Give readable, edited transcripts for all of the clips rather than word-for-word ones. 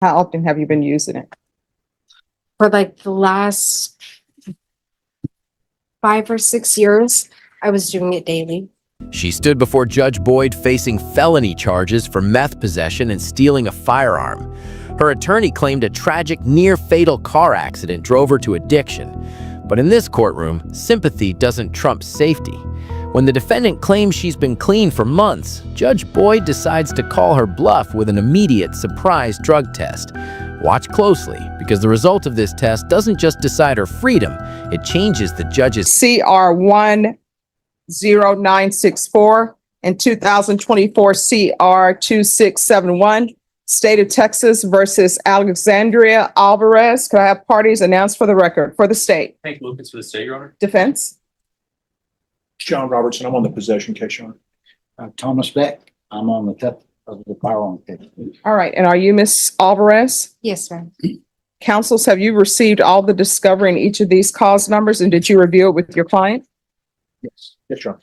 How often have you been using it? For like the last 5 or 6 years, I was doing it daily. She stood before Judge Boyd facing felony charges for meth possession and stealing a firearm. Her attorney claimed a tragic near-fatal car accident drove her to addiction. But in this courtroom, sympathy doesn't trump safety. When the defendant claims she's been clean for months, Judge Boyd decides to call her bluff with an immediate surprise drug test. Watch closely, because the result of this test doesn't just decide her freedom, it changes the judge's CR 10964 and 2024 CR 2671, State of Texas versus Alexandria Alvarez. Could I have parties announced for the record for the state? Hank Lucas for the state, Your Honor. Defense? John Robertson, I'm on the possession case, Your Honor. Thomas Beck, I'm on the theft of the firearm case. All right. And are you Ms. Alvarez? Yes, ma'am. Counsels, have you received all the discovery in each of these cause numbers, and did you review it with your client? Yes, Your Honor.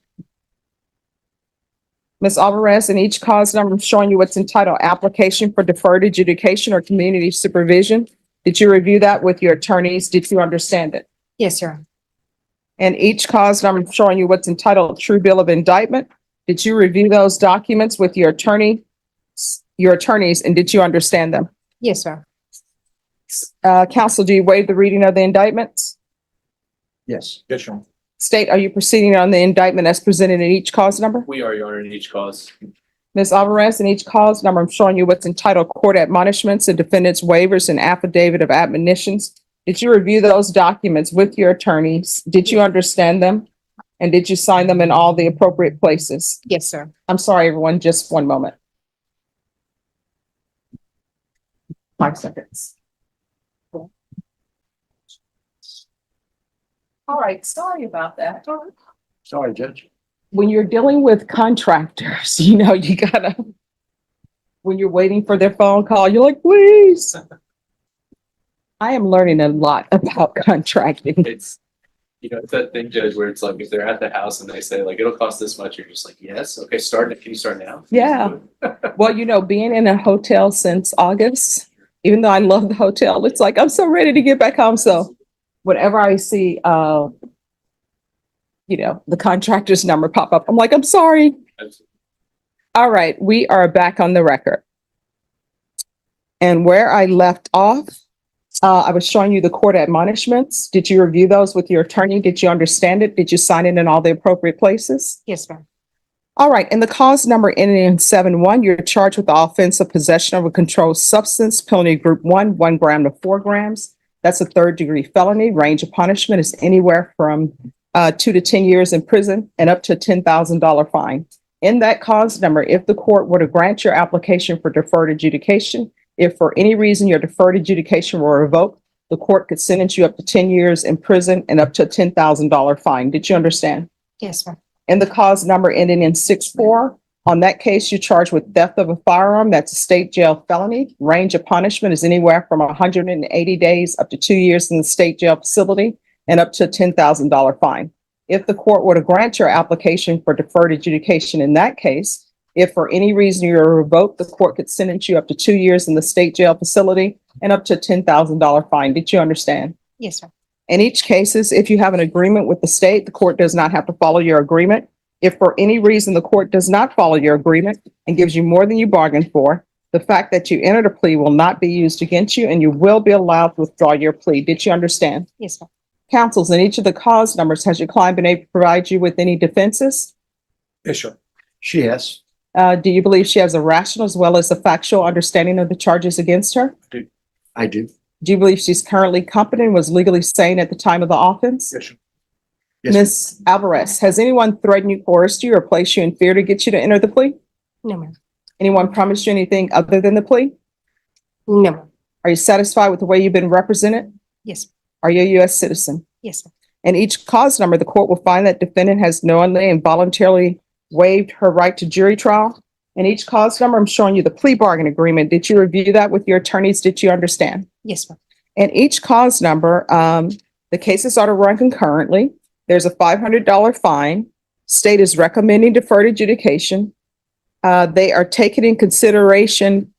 Ms. Alvarez, in each cause number, I'm showing you what's entitled application for deferred adjudication or community supervision. Did you review that with your attorneys? Did you understand it? Yes, Your Honor. And each cause number, I'm showing you what's entitled true bill of indictment. Did you review those documents with your attorneys, and did you understand them? Yes, ma'am. Counsel, do you waive the reading of the indictments? Yes. Yes, Your Honor. State, are you proceeding on the indictment as presented in each cause number? We are, Your Honor, in each cause. Ms. Alvarez, in each cause number, I'm showing you what's entitled court admonishments and defendant's waivers and affidavit of admonitions. Did you review those documents with your attorneys? Did you understand them? And did you sign them in all the appropriate places? Yes, sir. I'm sorry, everyone, just one moment. 5 seconds. All right, sorry about that. Sorry, Judge. When you're dealing with contractors, you gotta, when you're waiting for their phone call, you're like, please. I am learning a lot about contracting. It's that thing, Judge, where it's like if they're at the house and they say like it'll cost this much, you're just like, yes, okay, can you start now? Yeah. Well, being in a hotel since August, even though I love the hotel, it's like, I'm so ready to get back home. So whenever I see, the contractor's number pop up, I'm like, I'm sorry. All right, we are back on the record. And where I left off, I was showing you the court admonishments. Did you review those with your attorney? Did you understand it? Did you sign it in all the appropriate places? Yes, ma'am. All right. And the cause number ending in 7-1, you're charged with the offense of possession of a controlled substance, penalty group 1, 1 gram to 4 grams. That's a 3rd-degree felony. Range of punishment is anywhere from 2 to 10 years in prison and up to a $10,000 fine. In that cause number, if the court were to grant your application for deferred adjudication, if for any reason your deferred adjudication were revoked, the court could sentence you up to 10 years in prison and up to a $10,000 fine. Did you understand? Yes, ma'am. And the cause number ending in 6-4, on that case, you're charged with theft of a firearm. That's a state jail felony. Range of punishment is anywhere from 180 days up to 2 years in the state jail facility and up to a $10,000 fine. If the court were to grant your application for deferred adjudication in that case, if for any reason you're revoked, the court could sentence you up to 2 years in the state jail facility and up to a $10,000 fine. Did you understand? Yes, ma'am. In each cases, if you have an agreement with the state, the court does not have to follow your agreement. If for any reason the court does not follow your agreement and gives you more than you bargained for, the fact that you entered a plea will not be used against you and you will be allowed to withdraw your plea. Did you understand? Yes, ma'am. Counsels, in each of the cause numbers, has your client been able to provide you with any defenses? Yes, sir. She has. Do you believe she has a rational as well as a factual understanding of the charges against her? I do. Do you believe she's currently competent and was legally sane at the time of the offense? Yes, sir. Yes, Ms. Alvarez, has anyone threatened you, coerced you, or placed you in fear to get you to enter the plea? No, ma'am. Anyone promised you anything other than the plea? No, ma'am. Are you satisfied with the way you've been represented? Yes, Are you a U.S. citizen? yes, ma'am. In each cause number, the court will find that defendant has knowingly and voluntarily waived her right to jury trial. In each cause number, I'm showing you the plea bargain agreement. Did you review that with your attorneys? Did you understand? Yes, ma'am. In each cause number, the cases are to run concurrently. There's a $500 fine. State is recommending deferred adjudication. They are taking in consideration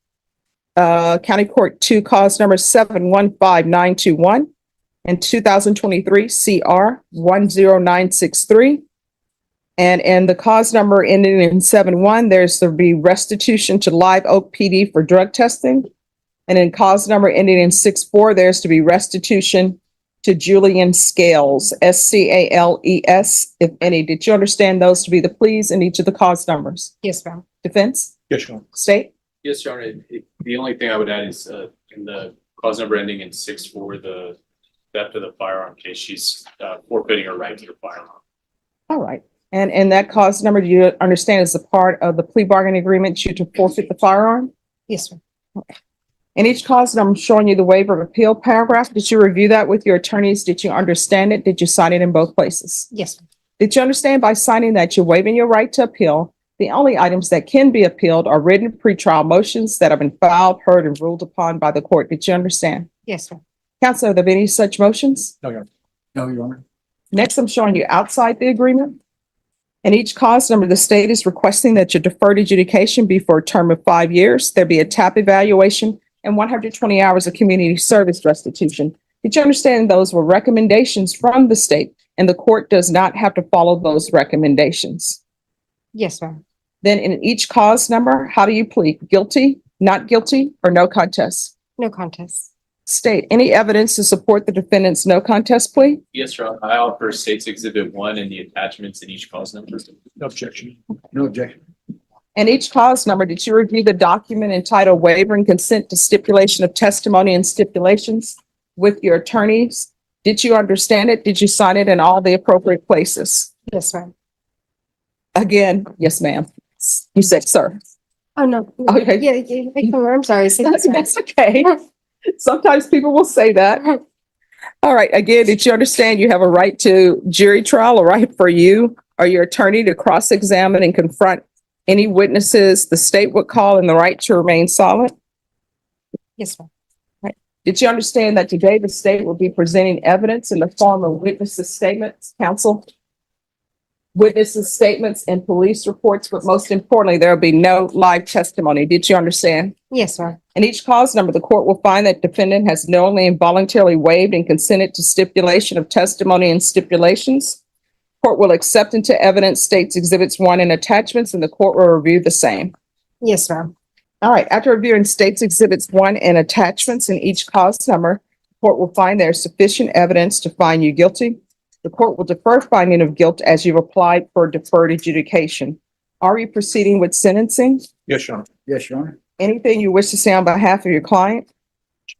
County Court 2, cause number 715-921 and 2023 CR 10963. And in the cause number ending in 71, there's to be restitution to Live Oak PD for drug testing. And in cause number ending in 64, there's to be restitution to Julian Scales, SCALES, if any. Did you understand those to be the pleas in each of the cause numbers? Yes, ma'am. Defense, Yes, Your Honor. state? Yes, Your Honor. The only thing I would add is in the cause number ending in 6-4, the theft of the firearm case, she's forfeiting her right to her firearm. All right. And in that cause number, do you understand as a part of the plea bargaining agreement, you to forfeit the firearm? Yes, ma'am. In each cause number, I'm showing you the waiver of appeal paragraph. Did you review that with your attorneys? Did you understand it? Did you sign it in both places? Yes, ma'am. Did you understand by signing that you're waiving your right to appeal? The only items that can be appealed are written pretrial motions that have been filed, heard, and ruled upon by the court. Did you understand? Yes, ma'am. Counsel, are there any such motions? No, Your Honor. No, Your Honor. Next, I'm showing you outside the agreement. In each cause number, the state is requesting that your deferred adjudication be for a term of 5 years. There be a TAP evaluation and 120 hours of community service restitution. Did you understand those were recommendations from the state and the court does not have to follow those recommendations? Yes, ma'am. Then in each cause number, how do you plead? Guilty, not guilty, or no contest? No contest. State, any evidence to support the defendant's no contest plea? Yes, Your Honor. I offer State's Exhibit 1 and the attachments in each cause number. No objection. No objection. And each cause number, did you review the document entitled Waiver and Consent to Stipulation of Testimony and Stipulations with your attorneys? Did you understand it? Did you sign it in all the appropriate places? Yes, ma'am. Again, yes, ma'am. You said, sir. Oh, no. Okay. Yeah, I'm sorry. Say That's, yes, ma'am. that's okay. Sometimes people will say that. All right. Again, did you understand you have a right to jury trial, a right for you or your attorney to cross-examine and confront any witnesses the state would call and the right to remain silent? Yes, ma'am. Did you understand that today the state will be presenting evidence in the form of witnesses' statements, counsel? Witnesses' statements and police reports, but most importantly, there will be no live testimony. Did you understand? Yes, ma'am. In each cause number, the court will find that defendant has knowingly and voluntarily waived and consented to stipulation of testimony and stipulations. Court will accept into evidence states exhibits 1 and attachments, and the court will review the same. Yes, ma'am. All right, after reviewing states exhibits 1 and attachments in each cause number, the court will find there is sufficient evidence to find you guilty. The court will defer finding of guilt as you've applied for deferred adjudication. Are you proceeding with sentencing? Yes, Your Honor. Yes, Your Honor. Anything you wish to say on behalf of your client?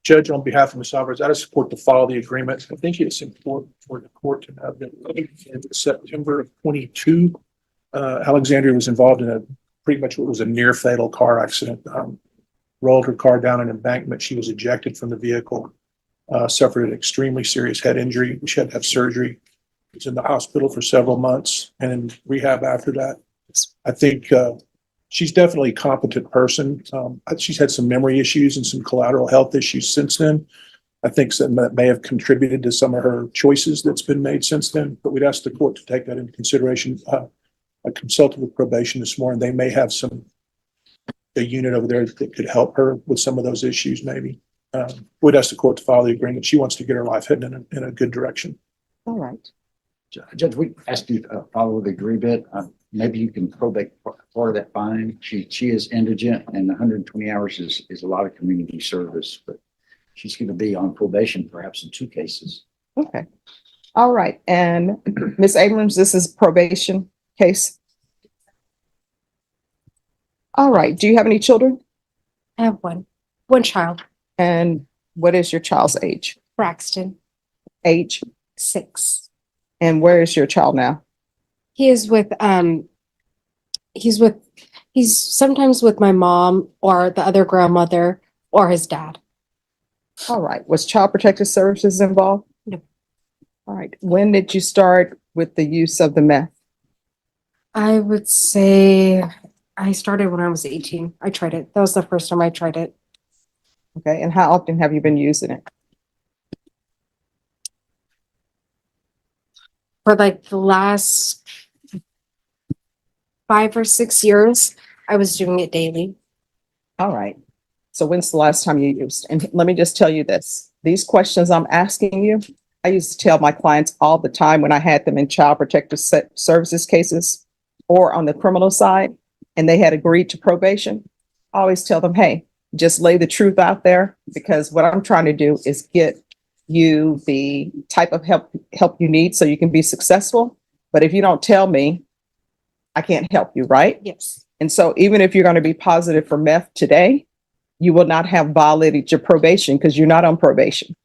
Judge, on behalf of Ms. Alvarez, I support to follow the agreement. I think it's important for the court to know that in September of 22, Alexandria was involved in pretty much what was a near fatal car accident. Rolled her car down an embankment. She was ejected from the vehicle, suffered an extremely serious head injury. She had to have surgery. Was in the hospital for several months and in rehab after that. I think she's definitely a competent person. She's had some memory issues and some collateral health issues since then. I think that may have contributed to some of her choices that's been made since then, but we'd ask the court to take that into consideration. I consulted with probation this morning. They may have a unit over there that could help her with some of those issues maybe. We'd ask the court to follow the agreement. She wants to get her life heading in a good direction. All right. Judge, we asked you to follow the agreement. Maybe you can probate part of that fine. She is indigent and 120 hours is a lot of community service, but she's going to be on probation perhaps in 2 cases. Okay. All right. And Ms. Abrams, this is probation case. All right. Do you have any children? I have one child, And what is your child's age? Braxton, Age? 6. And where is your child now? He's sometimes with my mom or the other grandmother or his dad. All right. Was Child Protective Services involved? No. All right. When did you start with the use of the meth? I would say I started when I was 18. I tried it. That was the first time I tried it. Okay. And how often have you been using it? For like the last 5 or 6 years, I was doing it daily. All right. So when's the last time you used? And let me just tell you this, these questions I'm asking you, I used to tell my clients all the time when I had them in child protective services cases or on the criminal side, and they had agreed to probation. I always tell them, hey, just lay the truth out there, because what I'm trying to do is get you the type of help you need so you can be successful. But if you don't tell me, I can't help you, right? Yes. And so even if you're going to be positive for meth today, you will not have violated your probation because you're not on probation.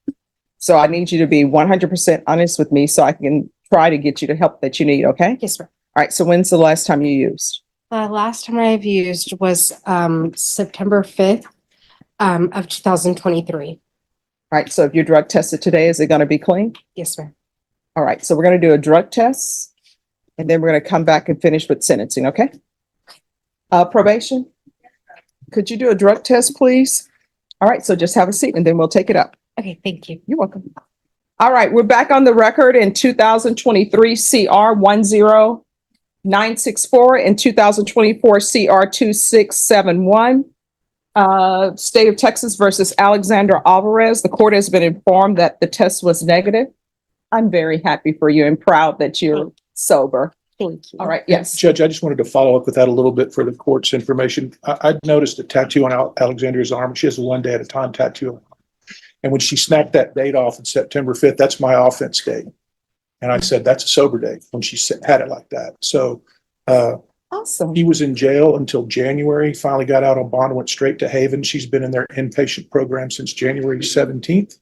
So I need you to be 100% honest with me so I can try to get you the help that you need, okay? Yes, sir. All right, so when's the last time you used? The last time I've used was September 5th of 2023. All right, so if you're drug tested today, is it going to be clean? Yes, sir. All right, so we're going to do a drug test, and then we're going to come back and finish with sentencing, okay? Probation, could you do a drug test, please? All right, so just have a seat and then we'll take it up. Okay, thank you. You're welcome. All right, we're back on the record in 2023 CR 10964 and 2024 CR 2671. State of Texas versus Alexandria Alvarez. The court has been informed that the test was negative. I'm very happy for you and proud that you're sober. Thank you. All right, yes. Judge, I just wanted to follow up with that a little bit for the court's information. I noticed a tattoo on Alexandria's arm. She has a 1 day at a time tattoo. And when she snapped that date off on September 5th, that's my offense date. And I said, that's a sober date when she had it like that. So Awesome. he was in jail until January, finally got out on bond, went straight to Haven. She's been in their inpatient program since January 17th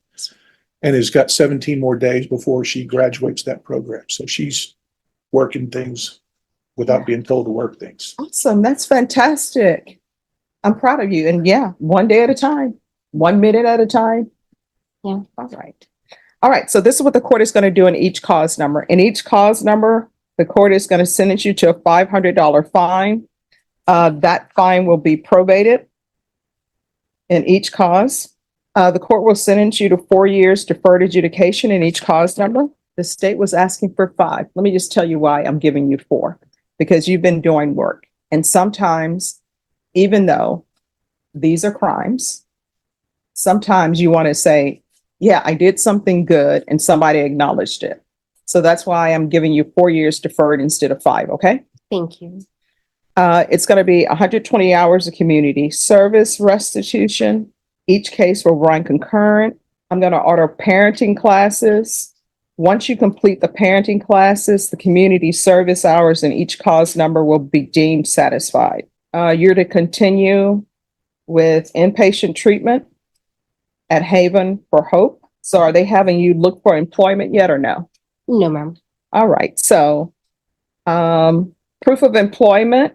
and has got 17 more days before she graduates that program. So she's working things without being told to work things. Awesome. That's fantastic. I'm proud of you. And yeah, 1 day at a time, 1 minute at a time. Yeah. All right. All right. So this is what the court is going to do in each cause number. In each cause number, the court is going to sentence you to a $500 fine. That fine will be probated in each cause. The court will sentence you to 4 years deferred adjudication in each cause number. The state was asking for 5. Let me just tell you why I'm giving you 4, because you've been doing work. And sometimes, even though these are crimes, sometimes you want to say, yeah, I did something good and somebody acknowledged it. So that's why I'm giving you 4 years deferred instead of 5. Okay. Thank you. It's going to be 120 hours of community service restitution. Each case will run concurrent. I'm going to order parenting classes. Once you complete the parenting classes, the community service hours in each cause number will be deemed satisfied. You're to continue with inpatient treatment at Haven for Hope. So are they having you look for employment yet or no? No, ma'am. All right. So proof of employment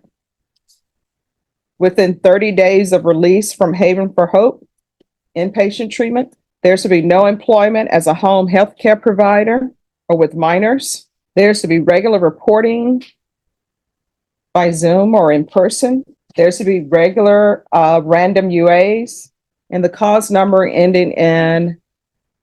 within 30 days of release from Haven for Hope, inpatient treatment. There's to be no employment as a home health care provider or with minors. There's to be regular reporting by Zoom or in person. There's to be regular random UAs. And the cause number ending in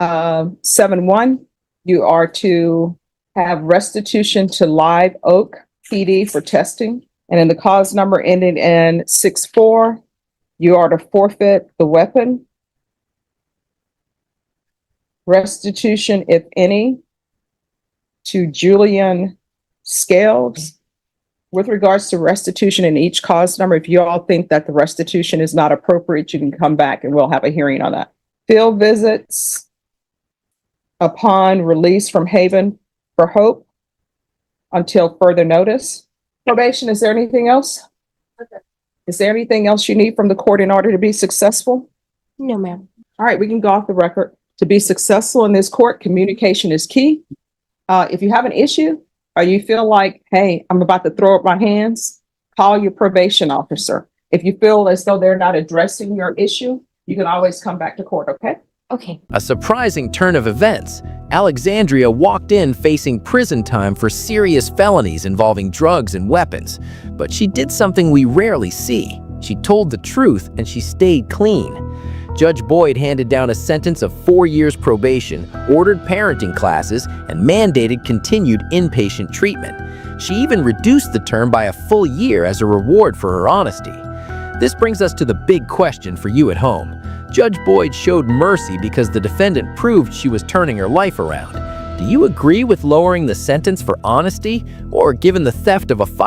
71, you are to have restitution to Live Oak PD for testing. And in the cause number ending in 64, you are to forfeit the weapon. Restitution, if any, to Julian Scales. With regards to restitution in each cause number, if you all think that the restitution is not appropriate, you can come back and we'll have a hearing on that. Field visits upon release from Haven for Hope until further notice. Probation, is there anything else? Is there anything else you need from the court in order to be successful? No, ma'am. All right, we can go off the record. To be successful in this court, communication is key. If you have an issue or you feel like, hey, I'm about to throw up my hands, call your probation officer. If you feel as though they're not addressing your issue, you can always come back to court, okay? Okay. A surprising turn of events. Alexandria walked in facing prison time for serious felonies involving drugs and weapons. But she did something we rarely see. She told the truth and she stayed clean. Judge Boyd handed down a sentence of 4 years probation, ordered parenting classes, and mandated continued inpatient treatment. She even reduced the term by a full year as a reward for her honesty. This brings us to the big question for you at home. Judge Boyd showed mercy because the defendant proved she was turning her life around. Do you agree with lowering the sentence for honesty, or given the theft of a firearm?